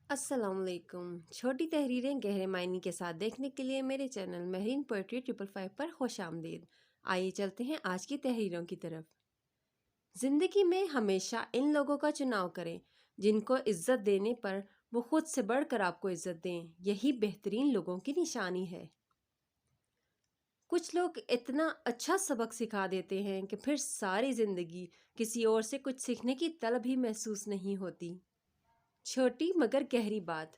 अस्सलाम वालेकुम। छोटी तहरीरें गहरे मायने के साथ देखने के लिए मेरे चैनल महरीन पोएट्री 555 पर खुश आमदीद। आइए चलते हैं आज की तहरीरों की तरफ। ज़िंदगी में हमेशा इन लोगों का चुनाव करें जिनको इज्जत देने पर वो खुद से बढ़कर आपको इज्जत दें। यही बेहतरीन लोगों की निशानी है। कुछ लोग इतना अच्छा सबक सिखा देते हैं कि फिर सारी ज़िंदगी किसी और से कुछ सीखने की तलब ही महसूस नहीं होती। छोटी मगर गहरी बात,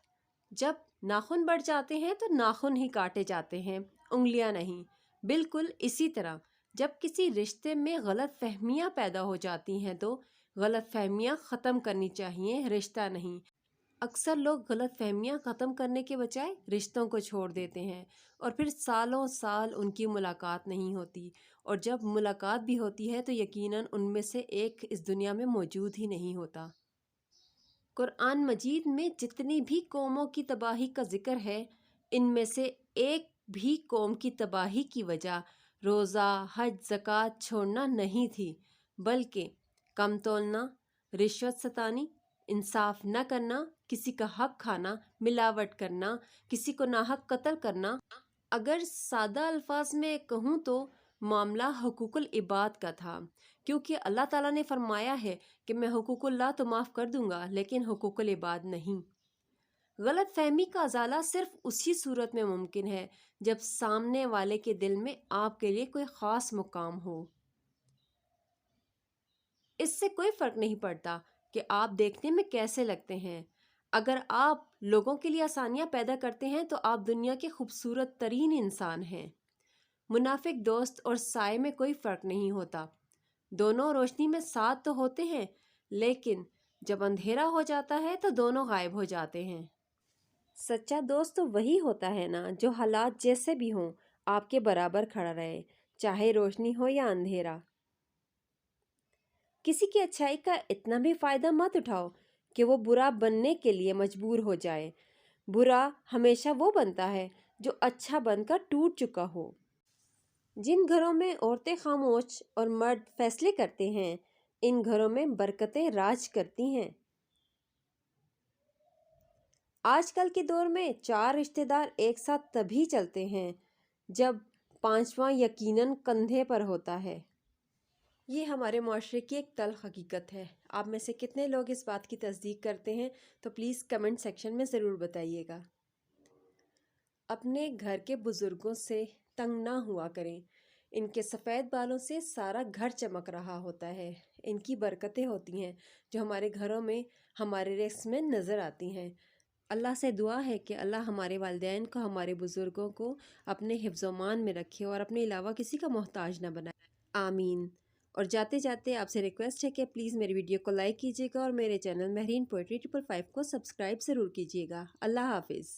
जब नाखून बढ़ जाते हैं तो नाखून ही काटे जाते हैं, उंगलियां नहीं। बिल्कुल इसी तरह जब किसी रिश्ते में गलत फहमियाँ पैदा हो जाती हैं तो गलत फहमियाँ ख़त्म करनी चाहिए, रिश्ता नहीं। अक्सर लोग गलत फहमियाँ ख़त्म करने के बजाय रिश्तों को छोड़ देते हैं और फिर सालों साल उनकी मुलाकात नहीं होती, और जब मुलाकात भी होती है तो यकीनन उनमें से एक इस दुनिया में मौजूद ही नहीं होता। कुरान मजीद में जितनी भी कौमों की तबाही का जिक्र है, इनमें से एक भी कौम की तबाही की वजह रोज़ा, हज, ज़कात छोड़ना नहीं थी, बल्कि कम तोलना, रिश्वत सतानी, इंसाफ न करना, किसी का हक खाना, मिलावट करना, किसी को नाहक कत्ल करना। अगर सादा अल्फाज में कहूँ तो मामला हुकूकुल इबाद का था, क्योंकि अल्लाह ताला ने फरमाया है कि मैं हुकूकुल्लाह तो माफ़ कर दूंगा लेकिन हुकूकुल इबाद नहीं। गलत फहमी का अजाला सिर्फ उसी सूरत में मुमकिन है जब सामने वाले के दिल में आपके लिए कोई ख़ास मुकाम हो। इससे कोई फ़र्क नहीं पड़ता कि आप देखने में कैसे लगते हैं। अगर आप लोगों के लिए आसानियाँ पैदा करते हैं तो आप दुनिया के खूबसूरत तरीन इंसान हैं। मुनाफिक दोस्त और साए में कोई फ़र्क नहीं होता, दोनों रोशनी में साथ तो होते हैं, लेकिन जब अंधेरा हो जाता है तो दोनों गायब हो जाते हैं। सच्चा दोस्त तो वही होता है ना जो हालात जैसे भी हों आपके बराबर खड़ा रहे, चाहे रोशनी हो या अंधेरा। किसी की अच्छाई का इतना भी फ़ायदा मत उठाओ कि वो बुरा बनने के लिए मजबूर हो जाए। बुरा हमेशा वो बनता है जो अच्छा बनकर टूट चुका हो। जिन घरों में औरतें खामोश और मर्द फैसले करते हैं, इन घरों में बरकतें राज करती हैं। आजकल के दौर में 4 रिश्तेदार एक साथ तभी चलते हैं जब पांचवा यकीनन कंधे पर होता है। ये हमारे माशरे की एक तल्ख हकीकत है। आप में से कितने लोग इस बात की तस्दीक करते हैं तो प्लीज़ कमेंट सेक्शन में ज़रूर बताइएगा। अपने घर के बुज़ुर्गों से तंग ना हुआ करें। इनके सफ़ेद बालों से सारा घर चमक रहा होता है। इनकी बरकतें होती हैं जो हमारे घरों में, हमारे रिस्क में नज़र आती हैं। अल्लाह से दुआ है कि अल्लाह हमारे वालिदैन को, हमारे बुज़ुर्गों को अपने हिफ्ज़-ओ-मान में रखे और अपने अलावा किसी का मोहताज ना बनाए। आमीन। और जाते जाते आपसे रिक्वेस्ट है कि प्लीज़ मेरी वीडियो को लाइक कीजिएगा और मेरे चैनल महरीन पोएट्री 555 को सब्सक्राइब ज़रूर कीजिएगा। अल्लाह हाफिज़।